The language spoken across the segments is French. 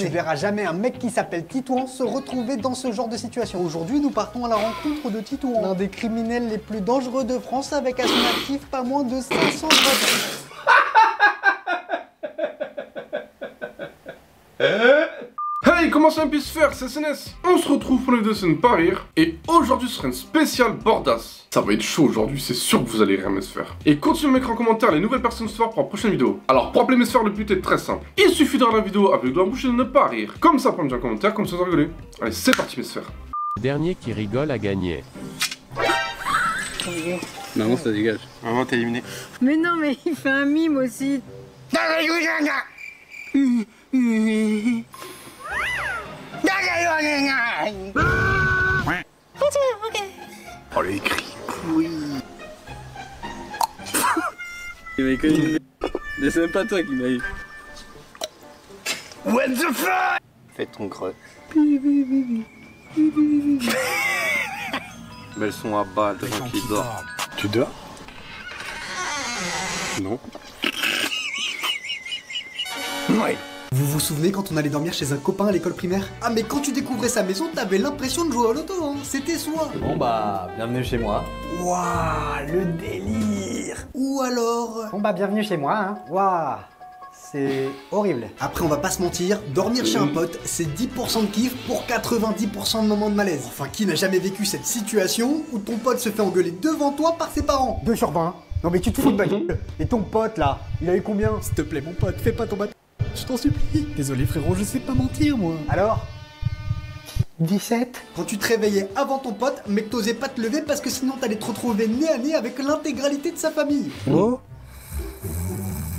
Tu verras jamais un mec qui s'appelle Titouan se retrouver dans ce genre de situation. Aujourd'hui, nous partons à la rencontre de Titouan, l'un des criminels les plus dangereux de France, avec à son actif pas moins de 500 votes. Hey, comment ça peut se faire, c'est SNS? On se retrouve pour les deux scènes pas rire, et aujourd'hui ce sera une spéciale bordasse. Ça va être chaud aujourd'hui, c'est sûr que vous allez rire mes sphères. Et continuez de mettre en commentaire les nouvelles personnes ce soir pour la prochaine vidéo. Alors pour appeler mes sphères, le but est très simple. Il suffit de regarder la vidéo avec de la bouche et de ne pas rire. Comme ça, prendre un commentaire, comme ça vous rigolez. Allez, c'est parti mes sphères. Le dernier qui rigole a gagné. Maman, ça dégage. Maman, t'es éliminé. Mais non, mais il fait un mime aussi. Oh, les cris pourris. Il m'a connu. Mais c'est même pas toi qui m'a eu. What the fuck? Fais ton creux. Mais elles sont à bas, de gens qui dorment. Tu dors? Non. Ouais. Vous vous souvenez quand on allait dormir chez un copain à l'école primaire? Ah mais quand tu découvrais sa maison, t'avais l'impression de jouer au loto, hein. C'était soi. Bon bah, bienvenue chez moi. Waouh, le délire. Ou alors... Bon bah, bienvenue chez moi, hein. Waouh, c'est horrible. Après on va pas se mentir, dormir chez un pote, c'est 10% de kiff pour 90% de moments de malaise. Enfin, qui n'a jamais vécu cette situation où ton pote se fait engueuler devant toi par ses parents? 2 sur 20. Non mais tu te fous de ma gueule. Et ton pote là, il a eu combien? S'il te plaît mon pote, fais pas ton bâtard. Je t'en supplie. Désolé frérot, je sais pas mentir moi. Alors 17. Quand tu te réveillais avant ton pote, mais que t'osais pas te lever parce que sinon t'allais te retrouver nez à nez avec l'intégralité de sa famille. Oh,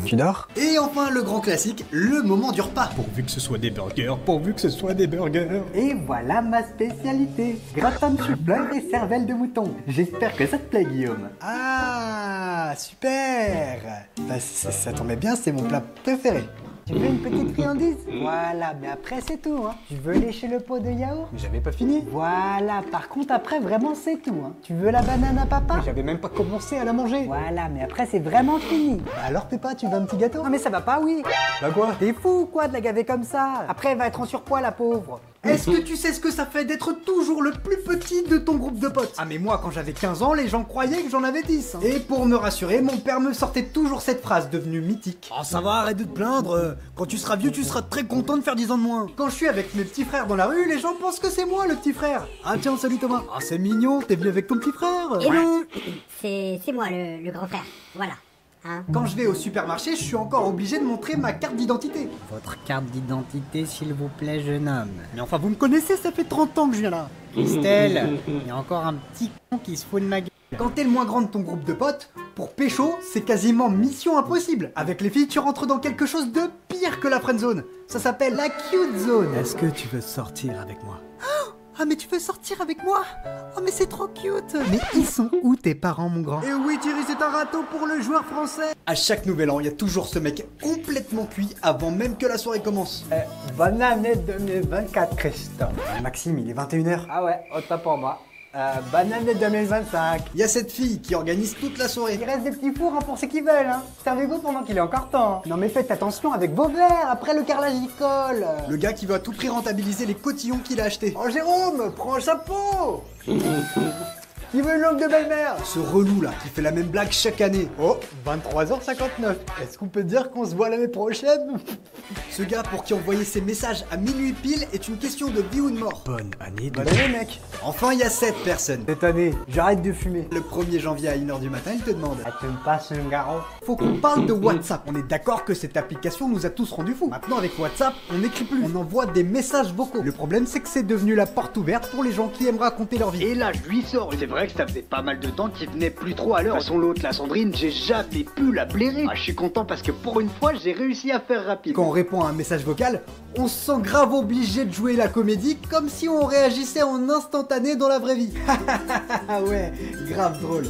tu dors? Et enfin le grand classique, le moment du repas. Pourvu que ce soit des burgers, pourvu que ce soit des burgers. Et voilà ma spécialité, gratin de chou-fleur et cervelle de mouton. J'espère que ça te plaît Guillaume. Ah, super. Bah ça tombait bien, c'est mon plat préféré. Tu veux une petite friandise? Voilà, mais après c'est tout, hein. Tu veux lécher le pot de yaourt? Mais j'avais pas fini. Voilà, par contre après vraiment c'est tout, hein. Tu veux la banane à papa? Mais j'avais même pas commencé à la manger. Voilà, mais après c'est vraiment fini. Bah alors Peppa, tu veux un petit gâteau? Non mais ça va pas, oui. Bah quoi? T'es fou ou quoi de la gaver comme ça? Après elle va être en surpoids la pauvre. Est-ce que tu sais ce que ça fait d'être toujours le plus petit de ton groupe de potes? Ah mais moi quand j'avais 15 ans, les gens croyaient que j'en avais 10. Hein. Et pour me rassurer, mon père me sortait toujours cette phrase devenue mythique. Oh ça va, arrête de te plaindre. Quand tu seras vieux, tu seras très content de faire 10 ans de moins. Quand je suis avec mes petits frères dans la rue, les gens pensent que c'est moi le petit frère. Ah tiens, salut Thomas. Ah c'est mignon, t'es venu avec ton petit frère. Et non, c'est moi le grand frère, voilà. Hein? Quand je vais au supermarché, je suis encore obligé de montrer ma carte d'identité. Votre carte d'identité s'il vous plaît jeune homme. Mais enfin vous me connaissez, ça fait 30 ans que je viens là. Christelle, il y a encore un petit con qui se fout de ma gueule. Quand t'es le moins grand de ton groupe de potes, pour pécho, c'est quasiment mission impossible. Avec les filles, tu rentres dans quelque chose de pire que la friendzone. Ça s'appelle la cute zone. Est-ce que tu veux sortir avec moi? Ah mais tu veux sortir avec moi? Oh mais c'est trop cute. Mais ils sont où tes parents mon grand? Et oui Thierry, c'est un râteau pour le joueur français. À chaque nouvel an, il y a toujours ce mec complètement cuit avant même que la soirée commence. Bonne année 2024 Christophe. Maxime, il est 21h. Ah ouais, autant pour moi. Bonne année 2025. Il y a cette fille qui organise toute la soirée. Il reste des petits fours hein, pour ceux qui veulent. Hein. Servez-vous pendant qu'il est encore temps. Non mais faites attention avec vos verres, après le carrelage y colle. Le gars qui veut à tout prix rentabiliser les cotillons qu'il a achetés. Oh Jérôme, prends un chapeau. Qui veut une langue de belle-mère? Ce relou là qui fait la même blague chaque année. Oh, 23h59. Est-ce qu'on peut dire qu'on se voit l'année prochaine? Ce gars pour qui envoyer ses messages à minuit pile est une question de vie ou de mort. Bonne année mec. Enfin il y a 7 personnes. Cette année, j'arrête de fumer. Le 1er janvier à 1h du matin, il te demande. Ah, tu me passes un garrot? Faut qu'on parle de WhatsApp. On est d'accord que cette application nous a tous rendus fous. Maintenant avec WhatsApp, on n'écrit plus. On envoie des messages vocaux. Le problème c'est que c'est devenu la porte ouverte pour les gens qui aiment raconter leur vie. Et là je lui sors. C'est vrai que ça faisait pas mal de temps qu'il venait plus trop à l'heure. De toute façon l'autre, la Sandrine, j'ai jamais pu la blairer. Ah, je suis content parce que pour une fois j'ai réussi à faire rapide. Quand on répond à un message vocal, on se sent grave obligé de jouer la comédie comme si on réagissait en instantané dans la vraie vie. Ah ouais, grave drôle.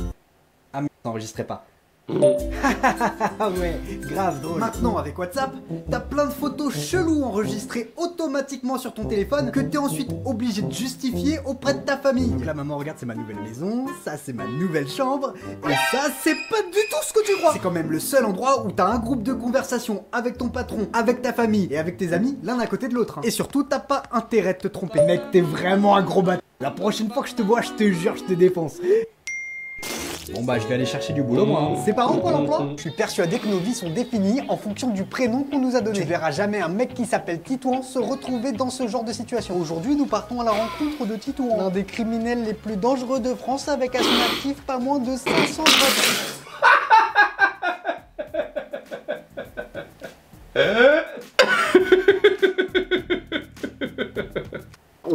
Ah mais ça n'enregistrait pas. Ah ouais, grave drôle. Maintenant, avec WhatsApp, t'as plein de photos cheloues enregistrées automatiquement sur ton téléphone que t'es ensuite obligé de justifier auprès de ta famille. Donc là, maman, regarde, c'est ma nouvelle maison, ça, c'est ma nouvelle chambre, et ça, c'est pas du tout ce que tu crois. C'est quand même le seul endroit où t'as un groupe de conversation avec ton patron, avec ta famille et avec tes amis, l'un à côté de l'autre. Et surtout, t'as pas intérêt de te tromper. Mec, t'es vraiment un gros bâtard. La prochaine fois que je te vois, je te jure, je te défonce. Bon bah je vais aller chercher du boulot moi. C'est pas où Pôle emploi? Je suis persuadé que nos vies sont définies en fonction du prénom qu'on nous a donné. Tu verras jamais un mec qui s'appelle Titouan se retrouver dans ce genre de situation. Aujourd'hui nous partons à la rencontre de Titouan, l'un des criminels les plus dangereux de France, avec à son actif pas moins de 500 braquages.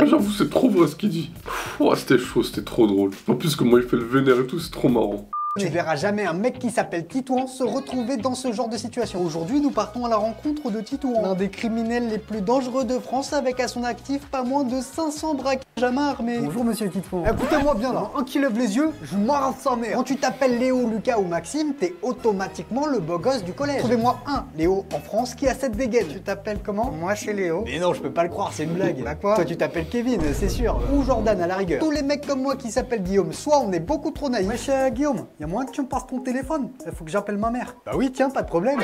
J'avoue, c'est trop vrai ce qu'il dit. Ouah, c'était chaud, c'était trop drôle. En plus, comment il fait le vénère et tout, c'est trop marrant. Tu verras jamais un mec qui s'appelle Titouan se retrouver dans ce genre de situation. Aujourd'hui, nous partons à la rencontre de Titouan, l'un des criminels les plus dangereux de France, avec à son actif pas moins de 500 braquages à main armée. Bonjour monsieur Titouan. Écoutez-moi bien là, un qui lève les yeux, je m'arrête sa mère. Quand tu t'appelles Léo, Lucas ou Maxime, t'es automatiquement le beau gosse du collège. Trouvez-moi un Léo en France qui a cette dégaine. Tu t'appelles comment? Moi c'est Léo. Mais non, je peux pas le croire, c'est une blague. Bah quoi? Toi tu t'appelles Kevin, c'est sûr. Ou Jordan à la rigueur. Tous les mecs comme moi qui s'appellent Guillaume, soit on est beaucoup trop naïfs. Wesh Guillaume, y'a moyen que tu me passes ton téléphone? Il faut que j'appelle ma mère. Bah oui, tiens, pas de problème.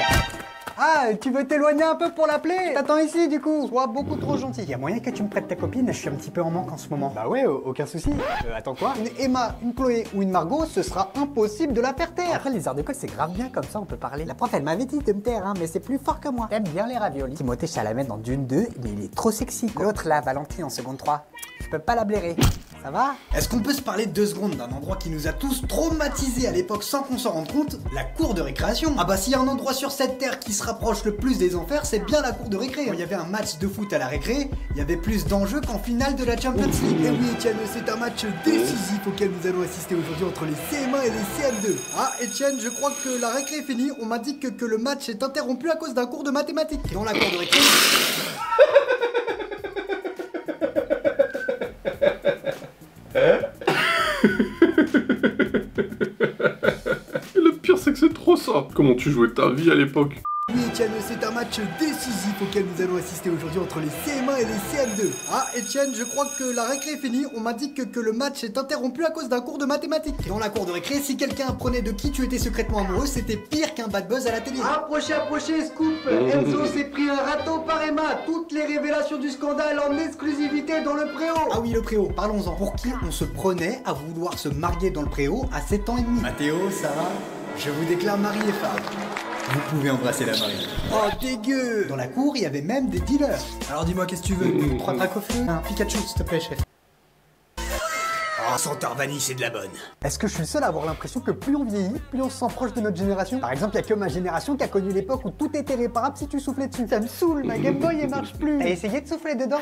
Ah, tu veux t'éloigner un peu pour l'appeler? T'attends ici du coup. Sois beaucoup trop gentil. Y a moyen que tu me prêtes ta copine? Je suis un petit peu en manque en ce moment. Bah ouais, aucun souci. Attends quoi? Une Emma, une Chloé ou une Margot, ce sera impossible de la faire taire. Après les heures d'école c'est grave bien, comme ça on peut parler. La prof elle m'avait dit de me taire hein, mais c'est plus fort que moi. T'aimes bien les raviolis. Timothée Chalamet dans Dune 2, mais il est trop sexy quoi. L'autre là, Valentine en seconde 3, je peux pas la blairer. Ça va? Est-ce qu'on peut se parler 2 secondes d'un endroit qui nous a tous traumatisés à l'époque sans qu'on s'en rende compte? La cour de récréation. Ah bah s'il y a un endroit sur cette terre qui se rapproche le plus des enfers, c'est bien la cour de récré. Quand il y avait un match de foot à la récré, il y avait plus d'enjeux qu'en finale de la Champions League. Et oui Etienne, c'est un match décisif auquel nous allons assister aujourd'hui entre les CM1 et les CM2. Ah Etienne, je crois que la récré est finie. On m'a dit que le match est interrompu à cause d'un cours de mathématiques. Dans la cour de récré... Et le pire c'est que c'est trop ça. Comment tu jouais ta vie à l'époque? Oui Etienne, c'est un match décisif auquel nous allons assister aujourd'hui entre les CM1 et les CM2. Ah Etienne, je crois que la récré est finie. On m'a dit que le match est interrompu à cause d'un cours de mathématiques. Dans la cour de récré, si quelqu'un apprenait de qui tu étais secrètement amoureux, c'était pire qu'un bad buzz à la télé. Approchez, approchez, scoop. Enzo s'est pris un râteau par Emma. Toutes les révélations du scandale en exclusivité dans le préau. Ah oui, le préau, parlons-en. Pour qui on se prenait à vouloir se marier dans le préau à 7 ans et demi? Mathéo, Sarah, je vous déclare mari et femme. Vous pouvez embrasser la mariée. Oh dégueu! Dans la cour, il y avait même des dealers. Alors dis-moi, qu'est-ce que tu veux? 3 tracks au feu? Un Pikachu, s'il te plaît, chef. Oh, Santor Vanille, c'est de la bonne. Est-ce que je suis le seul à avoir l'impression que plus on vieillit, plus on se sent proche de notre génération? Par exemple, il y a que ma génération qui a connu l'époque où tout était réparable si tu soufflais dessus. Ça me saoule, ma Game Boy, elle marche plus. T'as essayé de souffler dedans?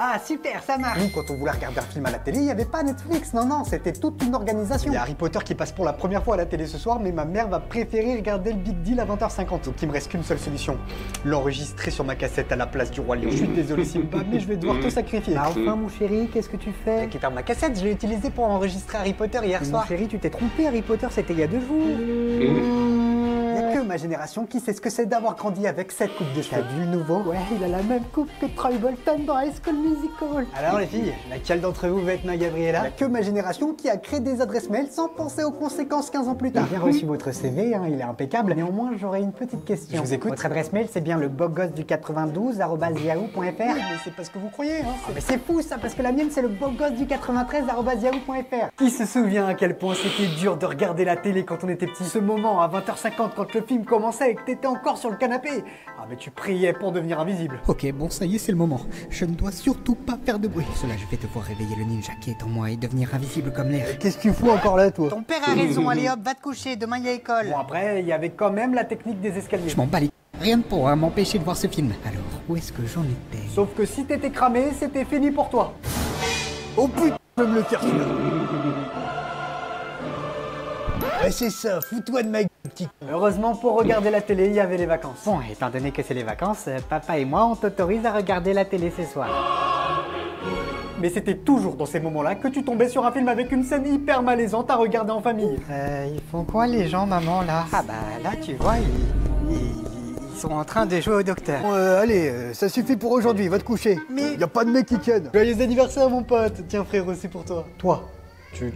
Ah super, ça marche. Nous, quand on voulait regarder un film à la télé, il n'y avait pas Netflix, non, c'était toute une organisation. Il y a Harry Potter qui passe pour la première fois à la télé ce soir, mais ma mère va préférer regarder le Big Deal à 20h50. Donc il me reste qu'une seule solution, l'enregistrer sur ma cassette à la place du Roi Lion. Je suis désolé Simba, mais je vais devoir te sacrifier. Ah enfin mon chéri, qu'est-ce que tu fais? Récupère ma cassette, je l'ai utilisée pour enregistrer Harry Potter hier soir. Mon chéri, tu t'es trompé, Harry Potter c'était il y a 2 jours. Il n'y a que ma génération qui sait ce que c'est d'avoir grandi avec cette coupe de cheveux. T'as vu le nouveau? Ouais, il a la même coupe que Troy Bolton dans High School Musical. Alors les filles, laquelle d'entre vous va être ma Gabriella? Il n'y a que ma génération qui a créé des adresses mail sans penser aux conséquences 15 ans plus tard. J'ai bien reçu votre CV, hein, il est impeccable. Néanmoins, j'aurais une petite question. Je vous écoute. Votre adresse mail, c'est bien le bogos du 92@yahoo.fr. Mais c'est pas ce que vous croyez, hein. Ah, mais c'est fou ça, parce que la mienne, c'est le bogos du 93@yahoo.fr. Qui se souvient à quel point c'était dur de regarder la télé quand on était petit? Ce moment à 20h50 quand le film commençait et que t'étais encore sur le canapé. Ah mais tu priais pour devenir invisible. Ok, bon ça y est, c'est le moment. Je ne dois surtout pas faire de bruit. Cela, je vais devoir réveiller le ninja qui est en moi et devenir invisible comme l'air. Qu'est-ce que tu fous encore là, toi? Ton père a raison, allez hop, va te coucher, demain il y a école. Bon après, il y avait quand même la technique des escaliers. Je m'en bats les... Rien ne pourra m'empêcher de voir ce film. Alors, où est-ce que j'en étais? Sauf que si t'étais cramé, c'était fini pour toi. Oh putain, je vais me le faire celui-là. Ouais, c'est ça, fous-toi de ma gueule, petit. Heureusement, pour regarder la télé, il y avait les vacances. Bon, étant donné que c'est les vacances, papa et moi, on t'autorise à regarder la télé ce soir. mais c'était toujours dans ces moments-là que tu tombais sur un film avec une scène hyper malaisante à regarder en famille. Ils font quoi les gens, maman, là? Ah bah là, tu vois, ils sont en train de jouer au docteur. Allez, ça suffit pour aujourd'hui, va te coucher. Mais- Y a pas de mec qui ken. Joyeux anniversaire, mon pote. Tiens, frérot, c'est pour toi. Toi,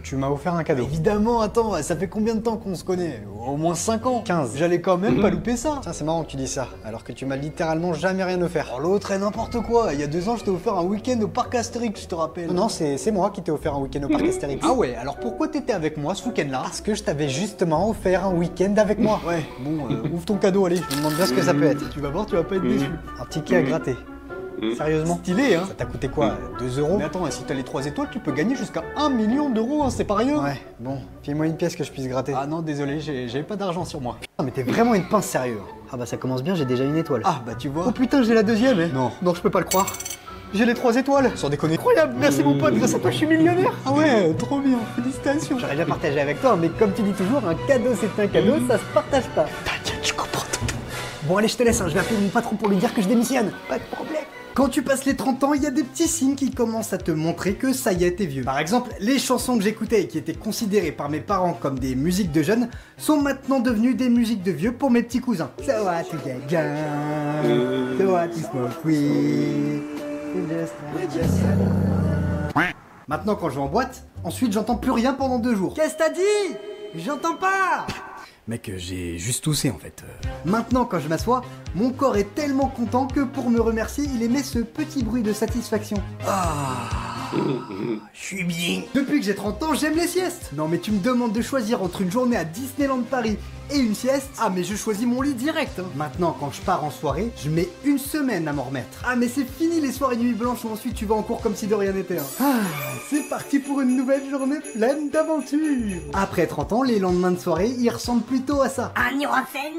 tu m'as offert un cadeau. Évidemment, attends, ça fait combien de temps qu'on se connaît? Au moins 5 ans. 15. J'allais quand même pas louper ça. Tiens, c'est marrant que tu dis ça, alors que tu m'as littéralement jamais rien offert. Oh, l'autre est n'importe quoi. Il y a 2 ans, je t'ai offert un week-end au parc Astérix, je te rappelle. Non, c'est moi qui t'ai offert un week-end au parc Astérix. Ah ouais, alors pourquoi t'étais avec moi ce week-end-là? Parce que je t'avais justement offert un week-end avec moi. Ouais, bon, ouvre ton cadeau, allez. Je me demande bien ce que ça peut être. Tu vas voir, tu vas pas être déçu. Un ticket à gratter. Sérieusement? Stylé, hein? Ça t'a coûté quoi? 2 euros? Mais attends, si t'as les 3 étoiles, tu peux gagner jusqu'à 1 million d'euros, hein, c'est pas rien. Ouais, bon, file-moi une pièce que je puisse gratter. Ah non, désolé, j'avais pas d'argent sur moi. mais t'es vraiment une pince sérieuse. Ah bah ça commence bien, j'ai déjà une étoile. Ah bah tu vois. Oh putain, j'ai la deuxième, eh. Non. Non, je peux pas le croire. J'ai les 3 étoiles. Sans déconner. Incroyable, merci mon pote, grâce à toi je suis millionnaire. Ah ouais, trop bien, félicitations. J'aurais bien partagé avec toi, mais comme tu dis toujours, un cadeau c'est un cadeau, ça se partage pas. T'inquiète, je comprends tout. Bon allez, je te laisse, hein, je vais appeler mon patron pour lui dire que je démissionne. Pas de problème. Quand tu passes les 30 ans, il y a des petits signes qui commencent à te montrer que ça y est, t'es vieux. Par exemple, les chansons que j'écoutais et qui étaient considérées par mes parents comme des musiques de jeunes sont maintenant devenues des musiques de vieux pour mes petits cousins. So what to get young, so what to smoke weed, Maintenant, quand je vais en boîte, ensuite j'entends plus rien pendant 2 jours. Qu'est-ce que t'as dit? J'entends pas. Mec, j'ai juste toussé en fait. Maintenant, quand je m'assois, mon corps est tellement content que pour me remercier, il émet ce petit bruit de satisfaction. Je suis bien. Depuis que j'ai 30 ans, j'aime les siestes. Non mais tu me demandes de choisir entre une journée à Disneyland Paris et une sieste. Ah mais je choisis mon lit direct. Maintenant, quand je pars en soirée, je mets 1 semaine à m'en remettre. Ah mais c'est fini les soirées nuit blanches où ensuite tu vas en cours comme si de rien n'était. C'est parti pour une nouvelle journée pleine d'aventures. Après 30 ans, les lendemains de soirée, ils ressemblent plutôt à ça. Un Nurofen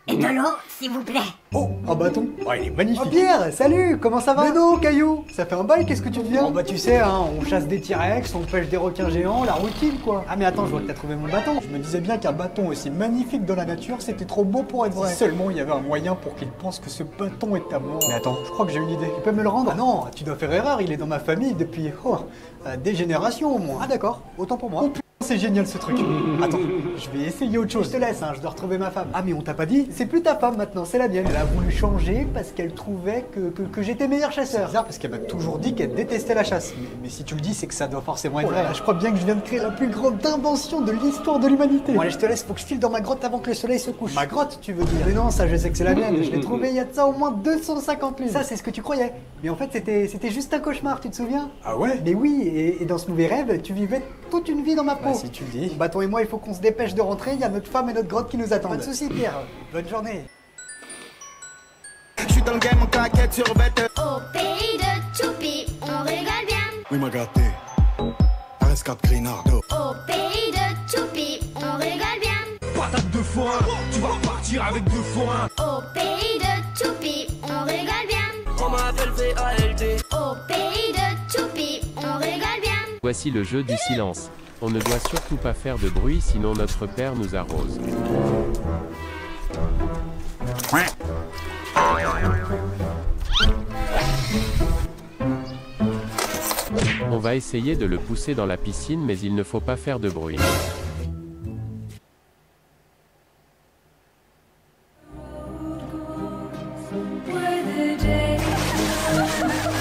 et de l'eau, s'il vous plaît. Oh, un bâton. Oh, il est magnifique. Oh Pierre, salut, comment ça va? Mais non, Caillou. Ça fait un bail, qu'est-ce que tu deviens? Oh bah tu sais, hein, on chasse des T-Rex, on pêche des requins géants, la routine quoi. Ah mais attends, je vois que t'as trouvé mon bâton. Je me disais bien qu'un bâton aussi magnifique dans la nature, c'était trop beau pour être vrai. Si seulement il y avait un moyen pour qu'il pense que ce bâton est à moi. Mais attends, je crois que j'ai une idée. Tu peux me le rendre? Ah non, tu dois faire erreur, il est dans ma famille depuis des générations au moins. Ah d'accord, autant pour moi. Oh putain, c'est génial ce truc. Attends, je vais essayer autre chose. Je te laisse, hein, je dois retrouver ma femme. Ah mais on t'a pas dit? C'est plus ta femme maintenant, c'est la mienne. Elle a voulu changer parce qu'elle trouvait que j'étais meilleur C'est chasseur. bizarre parce qu'elle m'a toujours dit qu'elle détestait la chasse. Mais si tu le dis, c'est que ça doit forcément être Oh là vrai. là, je crois bien que je viens de créer la plus grande invention de l'histoire de l'humanité. Bon allez, je te laisse, faut que je file dans ma grotte avant que le soleil se couche. Ma grotte, tu veux dire? Mais non, ça je sais que c'est la mienne, je l'ai trouvé il y a de ça au moins 250 000. Ça, c'est ce que tu croyais. Mais en fait, c'était juste un cauchemar, tu te souviens? Ah ouais? Mais oui, et dans ce mauvais rêve, tu vivais toute une vie dans ma peau. Bah, si tu le dis. Mon bâton et moi, il faut qu'on se dépêche de rentrer, il y a notre femme et notre grotte qui nous attendent. Pas de soucis, Pierre. Bonne journée. Je suis dans le game en claquette sur bête. Au pays de Choupi, on rigole bien. Oui, m'a gâté. RS4 Grinardo. Au pays de Choupi, on rigole bien. Patate de forain, tu vas partir avec de forain. Au pays de Choupi, on rigole bien. On m'appelle VALT. Au pays de Choupi, on rigole bien. Voici le jeu du silence. On ne doit surtout pas faire de bruit sinon notre père nous arrose. On va essayer de le pousser dans la piscine mais il ne faut pas faire de bruit.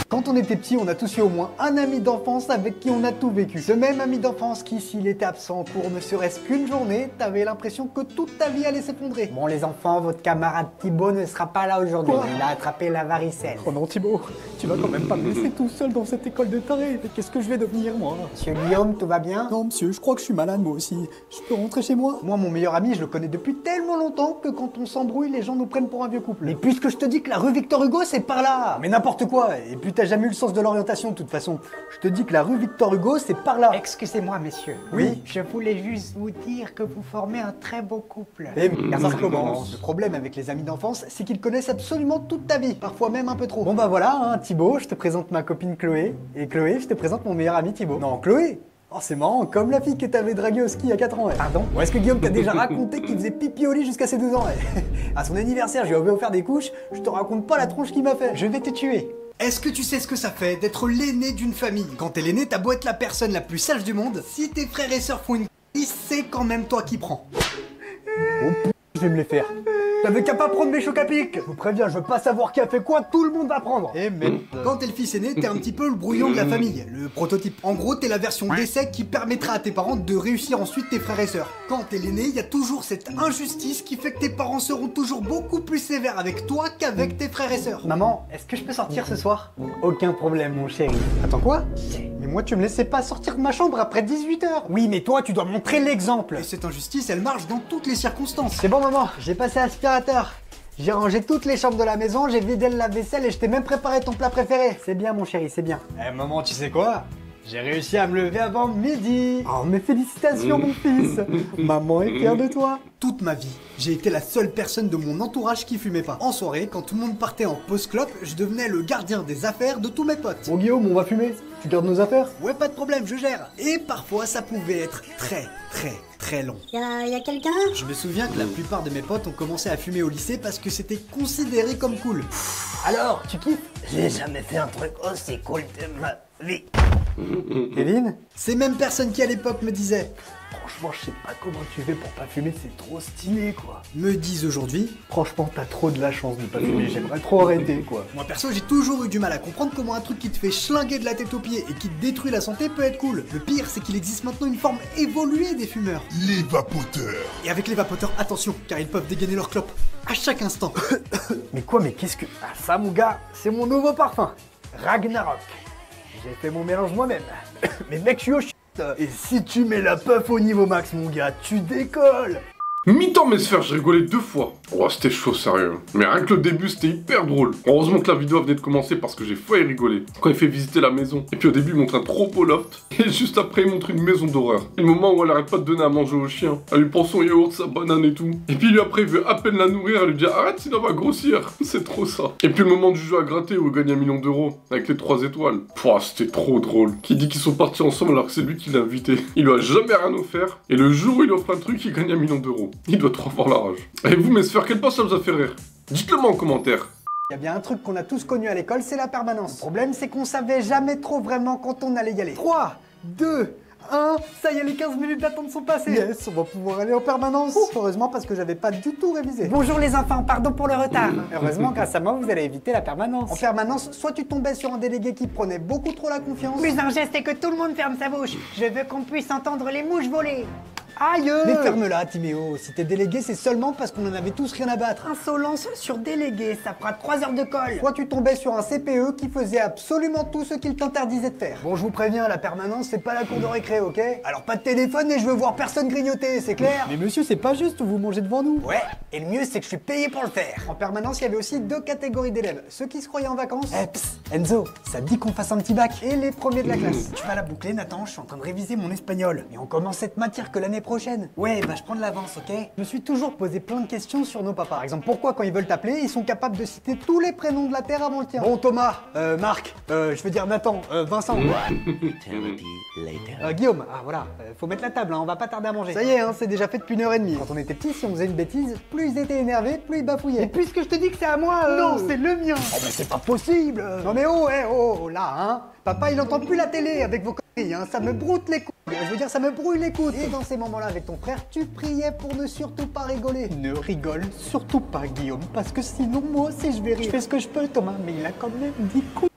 Quand on était petit, on a tous eu au moins un ami d'enfance avec qui on a tout vécu. Ce même ami d'enfance qui, s'il était absent en cours ne serait-ce qu'une journée, t'avais l'impression que toute ta vie allait s'effondrer. Bon les enfants, votre camarade Thibaut ne sera pas là aujourd'hui. Quoi? Il a attrapé la varicelle. Oh non Thibaut, tu vas quand même pas me laisser tout seul dans cette école de tarés. Mais qu'est-ce que je vais devenir moi? Monsieur Guillaume, tout va bien? Non monsieur, je crois que je suis malade moi aussi. Je peux rentrer chez moi? Moi, mon meilleur ami, je le connais depuis tellement longtemps que quand on s'embrouille, les gens nous prennent pour un vieux couple. Mais puisque je te dis que la rue Victor Hugo, c'est par là. Mais n'importe quoi. Et puis t'as jamais eu le sens de l'orientation de toute façon. Je te dis que la rue Victor Hugo, c'est par là. Excusez-moi messieurs. Oui. Je voulais juste vous dire que vous formez un très beau couple. Et ça recommence. Le problème avec les amis d'enfance, c'est qu'ils connaissent absolument toute ta vie, parfois même un peu trop. Bon bah voilà, hein, Thibaut, je te présente ma copine Chloé, et Chloé, je te présente mon meilleur ami Thibaut. Non, Chloé. Oh c'est marrant, comme la fille que t'avais draguée au ski à 4 ans. Ouais. Pardon? Ou est-ce que Guillaume t'a déjà raconté qu'il faisait pipi au lit jusqu'à ses 2 ans? Ouais. À son anniversaire, je lui avais offert des couches, je te raconte pas la tronche qu'il m'a fait. Je vais te tuer. Est-ce que tu sais ce que ça fait d'être l'aîné d'une famille? Quand t'es l'aîné, t'as beau être la personne la plus sage du monde, si tes frères et sœurs font une c'est quand même toi qui prends. Oh je vais me les faire. T'avais qu'à pas prendre mes chocs à pic. Je vous préviens, je veux pas savoir qui a fait quoi, tout le monde va prendre. Et merde. Quand t'es le fils aîné, t'es un petit peu le brouillon de la famille, le prototype. En gros, t'es la version d'essai qui permettra à tes parents de réussir ensuite tes frères et sœurs. Quand t'es l'aîné, il y a toujours cette injustice qui fait que tes parents seront toujours beaucoup plus sévères avec toi qu'avec tes frères et sœurs. Maman, est-ce que je peux sortir ce soir? Aucun problème, mon chéri. Attends quoi? Mais moi, tu me laissais pas sortir de ma chambre après 18h. Oui, mais toi, tu dois montrer l'exemple. Et cette injustice, elle marche dans toutes les circonstances. C'est bon, maman, j'ai passé aspirateur. J'ai rangé toutes les chambres de la maison, j'ai vidé le lave-vaisselle et je t'ai même préparé ton plat préféré. C'est bien, mon chéri, c'est bien. Eh, maman, tu sais quoi? J'ai réussi à me lever avant midi. Oh, mes félicitations, mon fils. Maman est fière de toi. Toute ma vie, j'ai été la seule personne de mon entourage qui fumait pas. En soirée, quand tout le monde partait en pause clope, je devenais le gardien des affaires de tous mes potes. Bon, Guillaume, on va fumer. Tu gardes nos affaires? Ouais, pas de problème, je gère. Et parfois, ça pouvait être très long. Y a quelqu'un? Je me souviens que la plupart de mes potes ont commencé à fumer au lycée parce que c'était considéré comme cool. Alors, tu kiffes? J'ai jamais fait un truc aussi cool de ma vie. Kevin? Ces mêmes personnes qui à l'époque me disaient franchement, je sais pas comment tu fais pour pas fumer, c'est trop stylé, quoi. Me disent aujourd'hui franchement, t'as trop de la chance de pas fumer, j'aimerais trop arrêter, quoi. Moi perso, j'ai toujours eu du mal à comprendre comment un truc qui te fait schlinguer de la tête aux pieds et qui te détruit la santé peut être cool. Le pire, c'est qu'il existe maintenant une forme évoluée des fumeurs. Les vapoteurs. Et avec les vapoteurs, attention, car ils peuvent dégainer leur clope à chaque instant. Mais quoi, mais qu'est-ce que... Ah, ça, mon gars, c'est mon nouveau parfum. Ragnarok. J'ai fait mon mélange moi-même. Mais mec, je suis au shit. Et si tu mets la puff au niveau max, mon gars, tu décolles. Mi-temps mes sphères, j'ai rigolé 2 fois. Oh, c'était chaud, sérieux. Mais rien que le début, c'était hyper drôle. Heureusement que la vidéo venait de commencer parce que j'ai failli rigoler. Quand il fait visiter la maison. Et puis au début, il montre un trop beau loft. Et juste après, il montre une maison d'horreur. Et le moment où elle arrête pas de donner à manger au chien. Elle lui prend son yaourt, sa banane et tout. Et puis lui, après, il veut à peine la nourrir. Elle lui dit arrête, sinon elle va grossir. C'est trop ça. Et puis le moment du jeu à gratter où il gagne 1 million d'euros. Avec les 3 étoiles. Pouah, c'était trop drôle. Qui dit qu'ils sont partis ensemble alors que c'est lui qui l'a invité. Il lui a jamais rien offert. Et le jour où il offre un truc, il gagne 1 million d'euros. Il doit trop avoir la rage. Et vous, mes sphères, quel poste ça vous a fait rire? Dites-le moi en commentaire. Il y a bien un truc qu'on a tous connu à l'école, c'est la permanence. Le problème, c'est qu'on savait jamais trop vraiment quand on allait y aller. 3, 2, 1, ça y est, les 15 minutes d'attente sont passées. Yes, on va pouvoir aller en permanence. Heureusement, parce que j'avais pas du tout révisé. Bonjour les enfants, pardon pour le retard. Heureusement, grâce à moi, vous allez éviter la permanence. En permanence, soit tu tombais sur un délégué qui prenait beaucoup trop la confiance. Plus un geste et que tout le monde ferme sa bouche. Je veux qu'on puisse entendre les mouches voler. Aïe! Mais ferme-la, Timéo. Si t'es délégué, c'est seulement parce qu'on en avait tous rien à battre. Insolence sur délégué, ça fera 3 heures de colle. Soit tu tombais sur un CPE qui faisait absolument tout ce qu'il t'interdisait de faire. Bon, je vous préviens, la permanence, c'est pas la cour de récré, ok? Alors pas de téléphone et je veux voir personne grignoter, c'est clair? Mais monsieur, c'est pas juste, vous mangez devant nous. Ouais, et le mieux, c'est que je suis payé pour le faire. En permanence, il y avait aussi 2 catégories d'élèves. Ceux qui se croyaient en vacances. Eh, psst, Enzo, ça te dit qu'on fasse un petit bac? Et les premiers de la classe. Tu vas la boucler, Nathan, je suis en train de réviser mon espagnol. Mais on commence cette matière que l'année prochaine. Ouais, bah je prends de l'avance, ok? Je me suis toujours posé plein de questions sur nos papas. Par exemple, pourquoi quand ils veulent t'appeler, ils sont capables de citer tous les prénoms de la Terre avant le tien? Bon, Thomas, Marc, je veux dire Nathan, Vincent. Guillaume, ah voilà, faut mettre la table, hein, on va pas tarder à manger. Ça y est, hein, c'est déjà fait depuis 1h30. Quand on était petits, si on faisait une bêtise, plus ils étaient énervés, plus ils bafouillaient. Et puisque je te dis que c'est à moi, non, c'est le mien. Oh mais c'est pas possible. Non mais oh, là, hein. Papa, il entend plus la télé avec vos conneries, hein, ça me broute les couilles. Je veux dire, ça me brouille les coudes. Et dans ces moments-là, avec ton frère, tu priais pour ne surtout pas rigoler. Ne rigole surtout pas, Guillaume, parce que sinon, moi aussi, je vais rire. Je fais ce que je peux, Thomas, mais il a quand même dit couilles.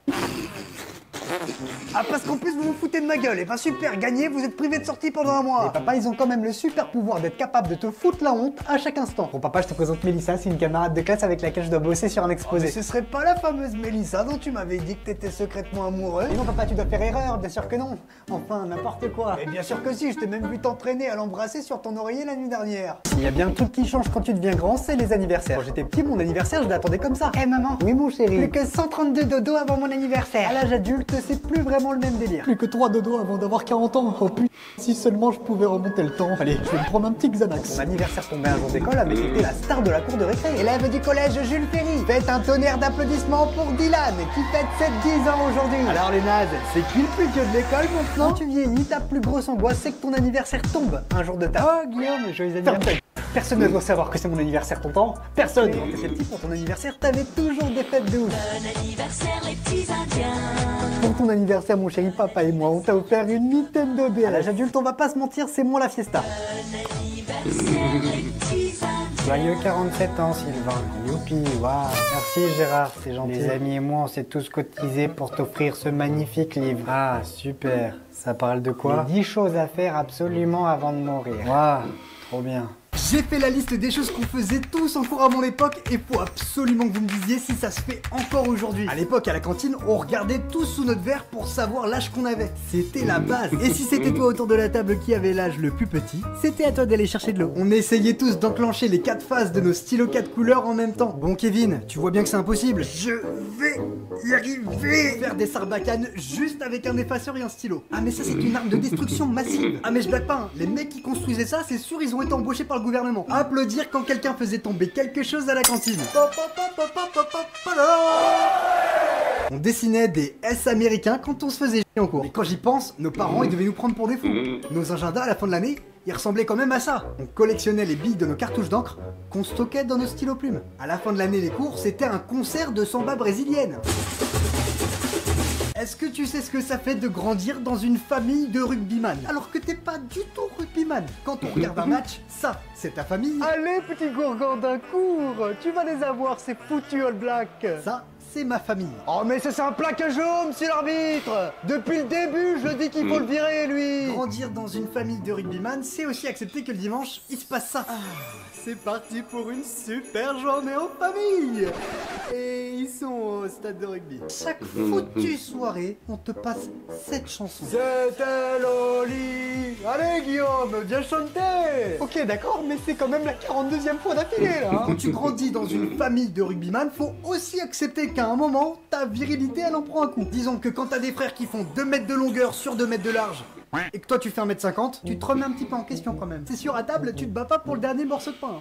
Ah, parce qu'en plus vous vous foutez de ma gueule. Et ben super, gagné, vous êtes privé de sortie pendant 1 mois. Et papa, ils ont quand même le super pouvoir d'être capable de te foutre la honte à chaque instant. Bon papa, je te présente Mélissa, c'est une camarade de classe avec laquelle je dois bosser sur un exposé. Oh, mais ce serait pas la fameuse Mélissa dont tu m'avais dit que t'étais secrètement amoureux? Et non papa, tu dois faire erreur, bien sûr que non. Enfin, n'importe quoi. Et bien sûr que si, je t'ai même vu t'entraîner à l'embrasser sur ton oreiller la nuit dernière. Il y a bien un truc qui change quand tu deviens grand, c'est les anniversaires. Quand j'étais petit, mon anniversaire, je l'attendais comme ça. Eh maman? Oui mon chéri. Plus que 132 dodo avant mon anniversaire. À l'âge adulte, c'est plus vraiment le même délire. Plus que 3 dodos avant d'avoir 40 ans. Oh putain, si seulement je pouvais remonter le temps. Allez, je vais me prendre un petit Xanax. Mon anniversaire tombait un jour d'école, mais j'étais la star de la cour de récré. Élève du collège Jules Ferry. Faites un tonnerre d'applaudissements pour Dylan, qui fête ses 10 ans aujourd'hui. Alors les nazes, c'est qui le plus vieux de l'école maintenant? Quand tu vieillis, ta plus grosse angoisse, c'est que ton anniversaire tombe un jour de ta... Oh Guillaume, joyeux anniversaire. Personne ne doit savoir que c'est mon anniversaire, tonton. Personne. Quand t'étais petit pour ton anniversaire, t'avais toujours des fêtes de ouf. Bon anniversaire les petits ton anniversaire, mon chéri, papa et moi, on t'a offert une Nintendo DS. À l'âge adulte, on va pas se mentir, c'est moins la fiesta. Joyeux 47 ans, Sylvain. Youpi, waouh. Merci Gérard, c'est gentil. Les amis et moi, on s'est tous cotisés pour t'offrir ce magnifique livre. Ah, super. Ça parle de quoi? Les 10 choses à faire absolument avant de mourir. Waouh, trop bien. J'ai fait la liste des choses qu'on faisait tous en cours à mon époque et faut absolument que vous me disiez si ça se fait encore aujourd'hui. À l'époque, à la cantine, on regardait tous sous notre verre pour savoir l'âge qu'on avait. C'était la base. Et si c'était toi autour de la table qui avait l'âge le plus petit, c'était à toi d'aller chercher de l'eau. On essayait tous d'enclencher les 4 phases de nos stylos 4 couleurs en même temps. Bon Kevin, tu vois bien que c'est impossible. Je vais y arriver. Faire des sarbacanes juste avec un effaceur et un stylo. Ah mais ça c'est une arme de destruction massive. Ah mais je blague pas, hein. Les mecs qui construisaient ça, c'est sûr ils ont été embauchés par le gouvernement. Applaudir quand quelqu'un faisait tomber quelque chose à la cantine. On dessinait des S américains quand on se faisait chier en cours. Mais quand j'y pense, nos parents ils devaient nous prendre pour des fous. Nos agendas à la fin de l'année, ils ressemblaient quand même à ça. On collectionnait les billes de nos cartouches d'encre qu'on stockait dans nos stylos plumes. À la fin de l'année, les cours, c'était un concert de samba brésilienne. Est-ce que tu sais ce que ça fait de grandir dans une famille de rugbyman alors que t'es pas du tout rugbyman? Quand on regarde un match, ça, c'est ta famille. Allez, petit gourgand d'un cours, tu vas les avoir, ces foutus All Blacks. Ça, c'est ma famille. Oh mais c'est un plaquage haut, monsieur l'arbitre. Depuis le début, je dis qu'il faut le virer, lui. Grandir dans une famille de rugbyman, c'est aussi accepter que le dimanche, il se passe ça. C'est parti pour une super journée en famille. Et ils sont au stade de rugby. Chaque foutue soirée, on te passe cette chanson. C'était Loli. Allez Guillaume, viens chanter. Ok d'accord, mais c'est quand même la 42e fois d'affilée là. Quand tu grandis dans une famille de rugbyman, faut aussi accepter qu'à un moment, ta virilité elle en prend un coup. Disons que quand t'as des frères qui font 2 mètres de longueur sur 2 mètres de large, et que toi tu fais 1m50, tu te remets un petit peu en question quand même. C'est sûr, à table, tu te bats pas pour le dernier morceau de pain.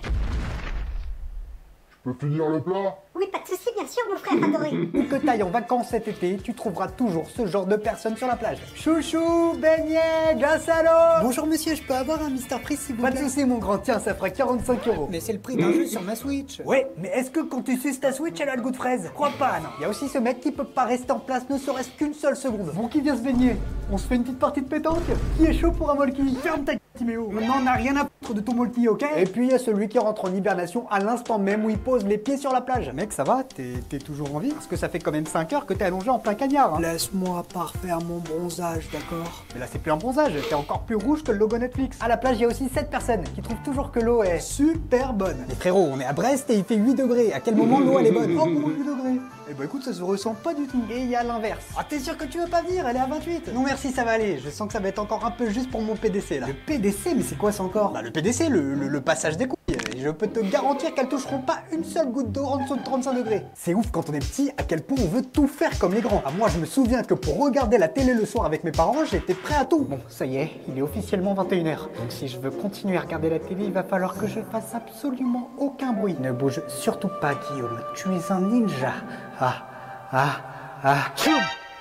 Je peux finir le plat? Oui, pas de soucis, bien sûr, mon frère adoré. Où que t'ailles en vacances cet été, tu trouveras toujours ce genre de personnes sur la plage. Chouchou, beignet, glace à l'eau. Bonjour monsieur, je peux avoir un Mr Freeze s'il vous plaît? Pas de soucis mon grand, tiens, ça fera 45 €. Mais c'est le prix d'un jeu sur ma Switch. Ouais, mais est-ce que quand tu suces ta Switch, elle a le goût de fraise? Crois pas, non. Il y a aussi ce mec qui peut pas rester en place ne serait-ce qu'une seule seconde. Bon, qui vient se baigner? On se fait une petite partie de pétanque? Qui est chaud pour un molki? Ferme ta gueule, Timéo. On n'en a rien à foutre de ton molki, ok? Et puis il y a celui qui rentre en hibernation à l'instant même où il pose les pieds sur la plage. Mec, ça va? T'es toujours en vie? Parce que ça fait quand même 5 heures que t'es allongé en plein cagnard. Hein. Laisse-moi parfaire mon bronzage, d'accord? Mais là, c'est plus un bronzage, t'es encore plus rouge que le logo Netflix. À la plage, il y a aussi 7 personnes qui trouvent toujours que l'eau est super bonne. Mais frérot, on est à Brest et il fait 8 degrés. À quel moment l'eau elle est bonne? Oh, pour 8 degrés. Eh bah écoute, ça se ressent pas du tout. Et il y a l'inverse. Ah, t'es sûr que tu veux pas venir? Elle est à 28. Non merci, ça va aller. Je sens que ça va être encore un peu juste pour mon PDC là. Le PDC? Mais c'est quoi ça encore? Bah le PDC, le passage des couilles. Et je peux te garantir qu'elles toucheront pas une seule goutte d'eau en dessous de 35 degrés. C'est ouf quand on est petit à quel point on veut tout faire comme les grands. Ah, moi je me souviens que pour regarder la télé le soir avec mes parents, j'étais prêt à tout. Bon, ça y est, il est officiellement 21h. Donc si je veux continuer à regarder la télé, il va falloir que je fasse absolument aucun bruit. Ne bouge surtout pas, Guillaume. Tu es un ninja.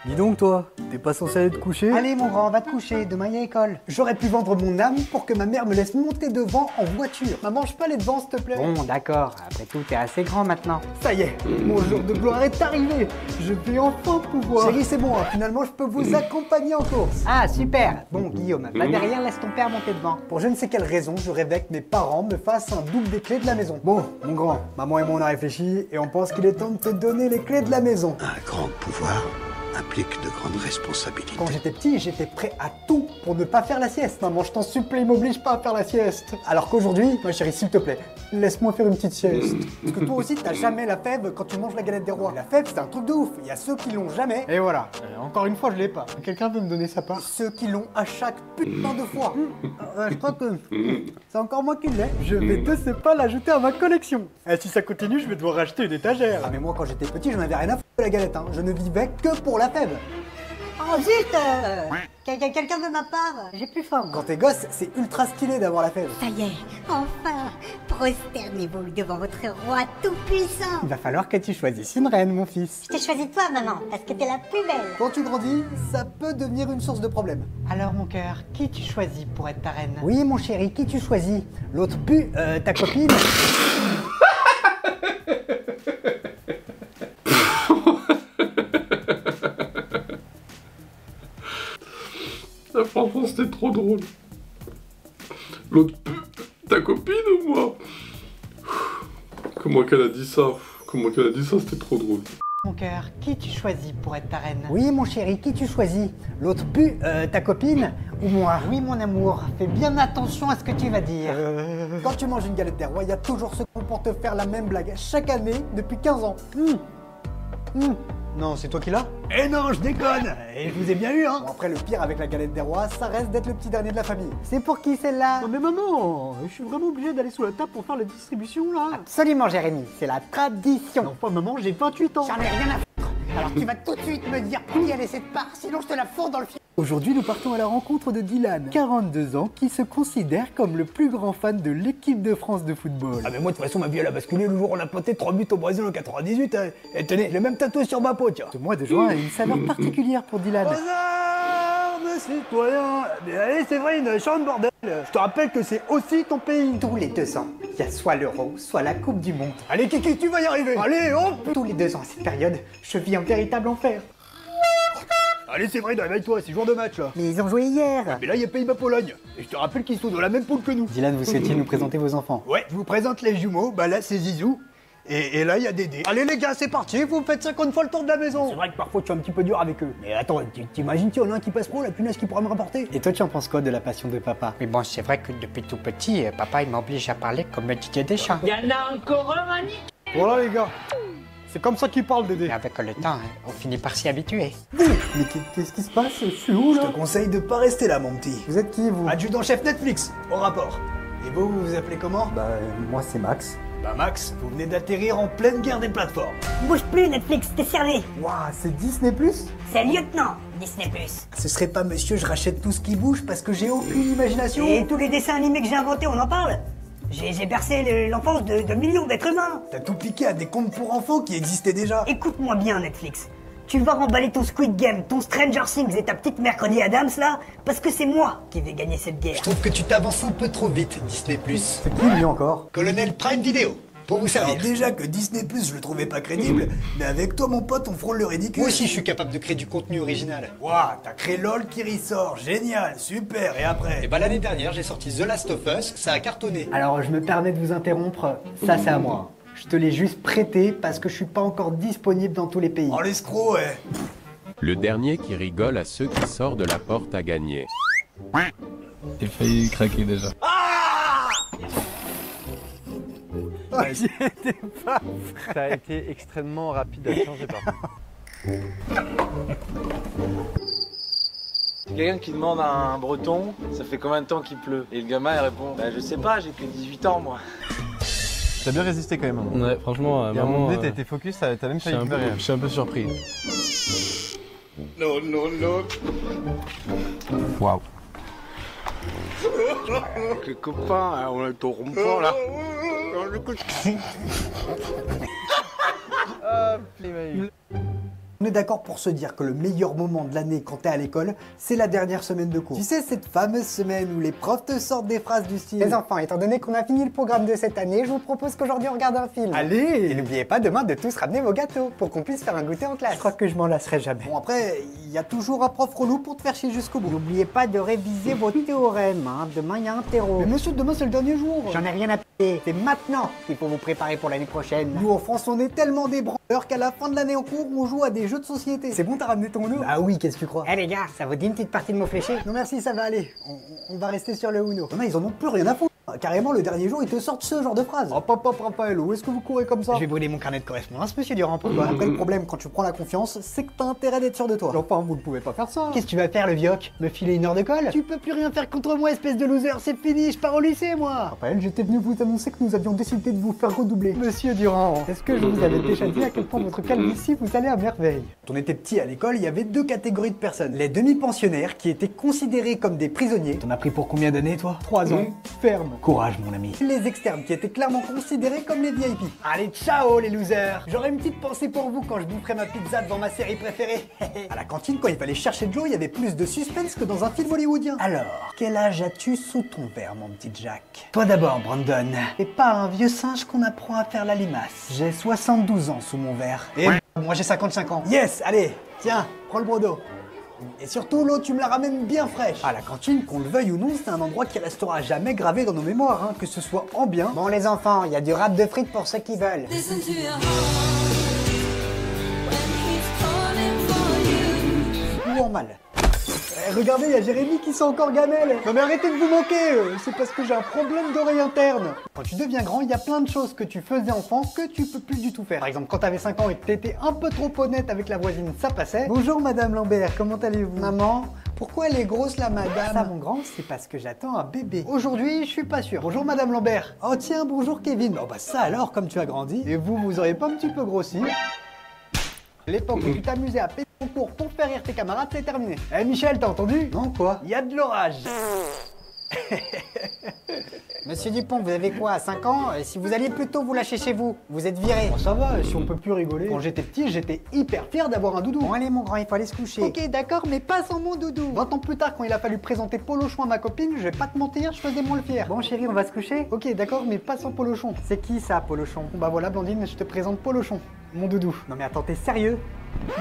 Dis donc toi, t'es pas censé aller te coucher? Allez mon grand, va te coucher, demain il y a école. J'aurais pu vendre mon âme pour que ma mère me laisse monter devant en voiture. Maman, mange pas les devants s'il te plaît. Bon d'accord, après tout t'es assez grand maintenant. Ça y est, mon jour de gloire est arrivé. Je vais enfin pouvoir. Chérie c'est bon, hein, finalement je peux vous accompagner en course. Ah super. Bon Guillaume, va derrière, laisse ton père monter devant. Pour je ne sais quelle raison, je rêvais que mes parents me fassent un double des clés de la maison. Bon, mon grand, maman et moi on a réfléchi et on pense qu'il est temps de te donner les clés de la maison. Un grand pouvoir implique de grandes responsabilités. Quand j'étais petit, j'étais prêt à tout pour ne pas faire la sieste. Maman, je t'en supplie, m'oblige pas à faire la sieste. Alors qu'aujourd'hui, ma chérie, s'il te plaît, laisse-moi faire une petite sieste. Parce que toi aussi, t'as jamais la fève quand tu manges la galette des rois. La fève, c'est un truc de ouf. Il y a ceux qui l'ont jamais. Et voilà. Encore une fois, je l'ai pas. Quelqu'un veut me donner sa part? Ceux qui l'ont à chaque putain de fois. Je crois que c'est encore moi qui l'ai. Je vais de ce pas l'ajouter à ma collection. Et si ça continue, je vais devoir racheter une étagère. Ah mais moi, quand j'étais petit, j'en avais rien à foutre de la galette. Hein. Je ne vivais que pour la fève. Oh zut, quelqu'un de ma part, j'ai plus faim. Quand t'es gosse, c'est ultra stylé d'avoir la fève. Ça y est, enfin, prosternez-vous devant votre roi tout-puissant. Il va falloir que tu choisisses une reine, mon fils. Je t'ai choisi toi, maman, parce que t'es la plus belle. Quand tu grandis, ça peut devenir une source de problème. Alors, mon cœur, qui tu choisis pour être ta reine? Oui, mon chéri, qui tu choisis? L'autre pue, ta copine? Franchement, c'était trop drôle. L'autre ta copine ou moi? Comment qu'elle a dit ça? Comment qu'elle a dit ça? C'était trop drôle. Mon cœur, qui tu choisis pour être ta reine? Oui, mon chéri, qui tu choisis? L'autre pu, ta copine ou moi? Oui, mon amour, fais bien attention à ce que tu vas dire. Quand tu manges une galette des rois, il y a toujours ce con pour te faire la même blague chaque année depuis 15 ans. Non, c'est toi qui l'as? Eh non, je déconne. Et je vous ai bien eu, hein. Bon, après, le pire avec la galette des rois, ça reste d'être le petit dernier de la famille. C'est pour qui celle-là? Non mais maman, je suis vraiment obligé d'aller sous la table pour faire la distribution, là. Absolument, Jérémy, c'est la tradition. Non, pas maman, j'ai 28 ans. J'en ai rien à foutre. Alors tu vas tout de suite me dire pour qui aller cette part, sinon je te la fourre dans le filet. Aujourd'hui, nous partons à la rencontre de Dylan, 42 ans, qui se considère comme le plus grand fan de l'équipe de France de football. Ah mais moi, de toute façon, ma vie, elle a basculé le jour où on a planté 3 buts au Brésil en 98. Hein. Et tenez, le même tatouage sur ma peau, tiens. Ce mois de juin a une saveur particulière pour Dylan. Citoyen, mais allez, c'est vrai, une chante bordel. Je te rappelle que c'est aussi ton pays. Tous les 2 ans, il y a soit l'Euro, soit la Coupe du Monde. Allez, Kiki, tu vas y arriver. Allez, hop. Tous les 2 ans à cette période, je vis un véritable enfer. Allez, c'est vrai, réveille-toi, c'est jour de match là. Mais ils ont joué hier. Mais là, il y a Pays-Bas-Pologne. Et je te rappelle qu'ils sont dans la même poule que nous. Dylan, vous souhaitiez nous présenter vos enfants? Ouais, je vous présente les jumeaux. Bah là, c'est Zizou. Et là, il y a Dédé. Allez les gars, c'est parti, vous me faites 50 fois le tour de la maison. C'est vrai que parfois, tu es un petit peu dur avec eux. Mais attends, t'imagines, il y en a un qui passe pro, la punaise qui pourra me rapporter. Et toi, tu en penses quoi de la passion de papa? Mais bon, c'est vrai que depuis tout petit, papa, il m'oblige à parler comme Didier Deschamps. Il y en a encore un, Mani. Voilà les gars. C'est comme ça qu'il parle, Dédé. Et avec le temps, on finit par s'y habituer. Mais qu'est-ce qui se passe? Je suis où là? Je te conseille de pas rester là, mon petit. Vous êtes qui, vous? Adjudant-chef Netflix, au rapport. Et vous, vous vous appelez comment? Bah, moi, c'est Max. Bah Max, vous venez d'atterrir en pleine guerre des plateformes. Bouge plus, Netflix, t'es servi. Waouh, c'est Disney+. C'est lieutenant, Disney+. Ce serait pas monsieur, je rachète tout ce qui bouge parce que j'ai aucune imagination. Et tous les dessins animés que j'ai inventés, on en parle? J'ai bercé l'enfance de millions d'êtres humains. T'as tout piqué à des contes pour enfants qui existaient déjà. Écoute-moi bien, Netflix. Tu vas remballer ton Squid Game, ton Stranger Things et ta petite Mercredi Adams là, parce que c'est moi qui vais gagner cette guerre. Je trouve que tu t'avances un peu trop vite, Disney+. C'est qui lui encore? Colonel Prime Video. Pour vous servir. Alors déjà que Disney+, je le trouvais pas crédible, mais avec toi mon pote, on frôle le ridicule. Moi aussi, je suis capable de créer du contenu original. Waouh, t'as créé LOL qui ressort, génial, super, et après? Et bah l'année dernière, j'ai sorti The Last of Us, ça a cartonné. Alors, je me permets de vous interrompre, ça c'est à moi. Je te l'ai juste prêté parce que je suis pas encore disponible dans tous les pays. Oh l'escroc, ouais. Le dernier qui rigole à ceux qui sortent de la porte a gagné. J'ai failli craquer déjà. J'étais pas prêt. Ça a été extrêmement rapide à changer par contre. Quelqu'un qui demande à un breton, ça fait combien de temps qu'il pleut? Et le gamin il répond, bah je sais pas, j'ai que 18 ans moi. T'as bien résisté quand même. Hein. Ouais, franchement, Il y a un moment donné, t'as été focus, t'as même failli pleurer. Je suis un peu surpris. Non, non, non. Waouh. Avec les copains, on est au rond-point là. On est d'accord pour se dire que le meilleur moment de l'année quand t'es à l'école, c'est la dernière semaine de cours. Tu sais, cette fameuse semaine où les profs te sortent des phrases du style: Les enfants, étant donné qu'on a fini le programme de cette année, je vous propose qu'aujourd'hui on regarde un film. Allez! Et n'oubliez pas demain de tous ramener vos gâteaux pour qu'on puisse faire un goûter en classe. Je crois que je m'en lasserai jamais. Bon après, il y a toujours un prof relou pour te faire chier jusqu'au bout. N'oubliez pas de réviser vos théorèmes, hein. Demain il y a un terreau. Mais monsieur, demain c'est le dernier jour. J'en ai rien à payer. C'est maintenant qu'il faut vous préparer pour l'année prochaine. Nous en France, on est tellement des branleurs qu'à la fin de l'année en cours, on joue à des jeux de société. C'est bon, t'as ramené ton Uno? Ah oui, qu'est-ce que tu crois? Eh les gars, ça vous dit une petite partie de mots fléchés? Non merci, ça va aller. On va rester sur le Uno. Non, ils en ont plus rien à foutre. Carrément, le dernier jour, ils te sortent ce genre de phrase. Oh, papa, Raphaël, où est-ce que vous courez comme ça? Je vais brûler mon carnet de correspondance, monsieur Durand, pourquoi? Après, le problème, quand tu prends la confiance, c'est que t'as intérêt d'être sûr de toi. Enfin, vous ne pouvez pas faire ça. Qu'est-ce que tu vas faire, le vioc? Me filer une heure de colle? Tu peux plus rien faire contre moi, espèce de loser, c'est fini, je pars au lycée, moi. Raphaël, j'étais venu vous annoncer que nous avions décidé de vous faire redoubler. Monsieur Durand, est-ce que je vous avais déjà dit à quel point votre calvitie vous allait à merveille? Quand on était petit à l'école, il y avait deux catégories de personnes. Les demi-pensionnaires, qui étaient considérés comme des prisonniers. T'en as pris pour combien d'années, toi? 3 ans. Ferme. Courage, mon ami. Les externes, qui étaient clairement considérés comme les VIP. Allez, ciao, les losers. J'aurais une petite pensée pour vous quand je boufferai ma pizza devant ma série préférée. À la cantine, quand il fallait chercher de l'eau, il y avait plus de suspense que dans un film hollywoodien. Alors, quel âge as-tu sous ton verre, mon petit Jack? Toi d'abord, Brandon. Et pas un vieux singe qu'on apprend à faire la limace. J'ai 72 ans sous mon verre. Et moi, j'ai 55 ans. Yes, allez, tiens, prends le brodo. Et surtout, l'eau, tu me la ramènes bien fraîche. Ah, la cantine, qu'on le veuille ou non, c'est un endroit qui restera jamais gravé dans nos mémoires, hein, que ce soit en bien. Bon les enfants, il y a du rap de frites pour ceux qui veulent. Ou en mal. Regardez, il y a Jérémy qui sent encore gamelle. Non mais arrêtez de vous manquer, c'est parce que j'ai un problème d'oreille interne. Quand tu deviens grand, il y a plein de choses que tu faisais enfant que tu peux plus du tout faire. Par exemple, quand t'avais 5 ans et que t'étais un peu trop honnête avec la voisine, ça passait. Bonjour Madame Lambert, comment allez-vous? Maman, pourquoi elle est grosse la madame? Ça mon grand, c'est parce que j'attends un bébé. Aujourd'hui, je suis pas sûr. Bonjour Madame Lambert. Oh tiens, bonjour Kevin. Oh bah ça alors, comme tu as grandi. Et vous auriez pas un petit peu grossi? L'époque où tu t'amusais à péter ton cours pour faire rire tes camarades, c'est terminé. Eh Michel, t'as entendu? Non, quoi? Il y a de l'orage. Monsieur Dupont, vous avez quoi, 5 ans? Si vous alliez plutôt vous lâcher chez vous, vous êtes viré. Bon, ça va, si on peut plus rigoler. Quand j'étais petit, j'étais hyper fier d'avoir un doudou. Bon allez mon grand, il faut aller se coucher. Ok, d'accord, mais pas sans mon doudou. 20 ans plus tard, quand il a fallu présenter Polochon à ma copine, je vais pas te mentir, je faisais moins le fier. Bon chérie, on va se coucher? Ok, d'accord, mais pas sans Polochon. C'est qui ça, Polochon? Bon bah voilà, Blandine, je te présente Polochon, mon doudou. Non mais attends, t'es sérieux?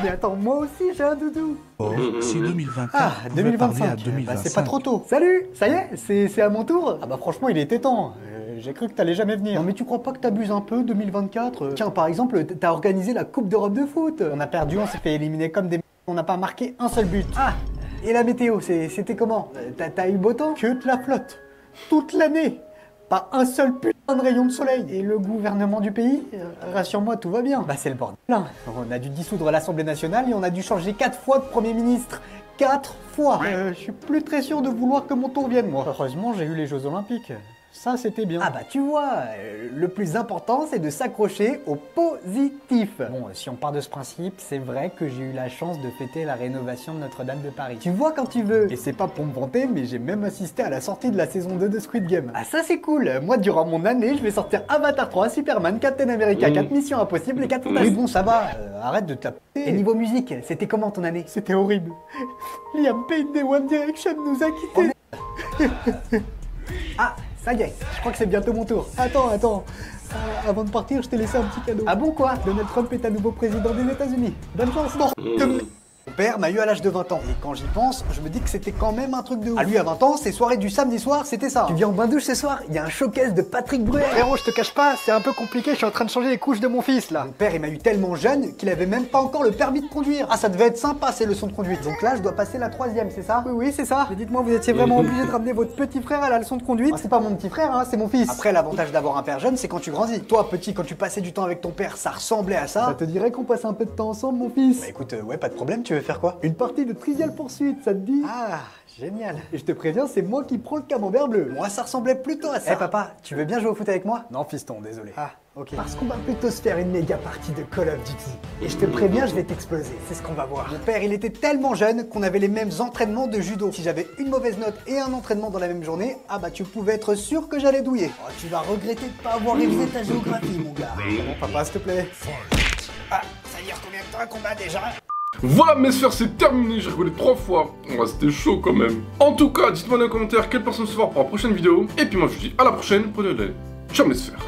Mais attends, moi aussi j'ai un doudou. Oh, c'est 2024. Ah, on va 2025. parler à 2025. Bah, c'est pas trop tôt. Salut, ça y est, c'est à mon tour. Ah bah franchement, il était temps. J'ai cru que t'allais jamais venir. Non mais tu crois pas que t'abuses un peu 2024? Tiens, par exemple, t'as organisé la Coupe d'Europe de foot. On a perdu, on s'est fait éliminer comme des... On n'a pas marqué un seul but. Ah, et la météo, c'était comment? T'as eu beau temps? Que de la flotte. Toute l'année. Pas un seul putain de rayon de soleil. Et le gouvernement du pays? Rassure-moi, tout va bien. Bah c'est le bordel. On a dû dissoudre l'Assemblée nationale et on a dû changer 4 fois de Premier ministre. 4 fois. Je suis plus très sûr de vouloir que mon tour vienne, moi. Heureusement, j'ai eu les Jeux Olympiques. Ça, c'était bien. Ah bah tu vois, le plus important, c'est de s'accrocher au positif. Bon, si on part de ce principe, c'est vrai que j'ai eu la chance de fêter la rénovation de Notre-Dame de Paris. Tu vois quand tu veux. Et c'est pas pour me vanter, mais j'ai même assisté à la sortie de la saison 2 de Squid Game. Ah ça c'est cool. Moi, durant mon année, je vais sortir Avatar 3, Superman, Captain America 4, Mission Impossible et 4 Fantastiques. Oui bon, ça va, arrête de te la péter. Et niveau musique, c'était comment ton année? C'était horrible. Liam Payne des One Direction nous a quittés. Oh, ah, ça y est, je crois que c'est bientôt mon tour. Attends. Avant de partir, je t'ai laissé un petit cadeau. Ah bon quoi? Donald Trump est à nouveau président des États-Unis. Bonne chance. Mon père m'a eu à l'âge de 20 ans. Et quand j'y pense, je me dis que c'était quand même un truc de ouf. À lui à 20 ans, ses soirées du samedi soir, c'était ça. Tu viens en bain-douche ce soir? Il y a un showcase de Patrick Bruel. Frérot, je te cache pas, c'est un peu compliqué, je suis en train de changer les couches de mon fils là. Mon père, il m'a eu tellement jeune qu'il avait même pas encore le permis de conduire. Ah, ça devait être sympa ces leçons de conduite. Donc là, je dois passer la 3e, c'est ça? Oui, c'est ça. Mais dites-moi, vous étiez vraiment obligé de ramener votre petit frère à la leçon de conduite? Ah, c'est pas mon petit frère, hein, c'est mon fils. Après, l'avantage d'avoir un père jeune, c'est quand tu grandis. Toi, petit, quand tu passais du temps avec ton père, ça ressemblait à ça. Ça te dirait qu'on passe un peu de temps ensemble, mon fils? Bah écoute, ouais, pas de problème, tu veux faire quoi? Une partie de Trivial Pursuit, ça te dit? Ah, génial. Et je te préviens, c'est moi qui prends le camembert bleu. Moi, ça ressemblait plutôt à ça. Eh papa, tu veux bien jouer au foot avec moi? Non, fiston, désolé. Ah, ok. Parce qu'on va plutôt se faire une méga partie de Call of Duty. Et je te préviens, je vais t'exploser. C'est ce qu'on va voir. Mon père, il était tellement jeune qu'on avait les mêmes entraînements de judo. Si j'avais une mauvaise note et un entraînement dans la même journée, ah bah tu pouvais être sûr que j'allais douiller. Oh, tu vas regretter de pas avoir révisé ta géographie, mon gars. Bon, papa, s'il te plaît. Ah, ça dure combien de temps un combat déjà? Voilà mes sphères, c'est terminé, j'ai rigolé 3 fois. Ouais, c'était chaud quand même. En tout cas, dites-moi dans les commentaires quelle personne se voir pour la prochaine vidéo. Et puis moi je vous dis à la prochaine, prenez-le. Ciao mes sphères.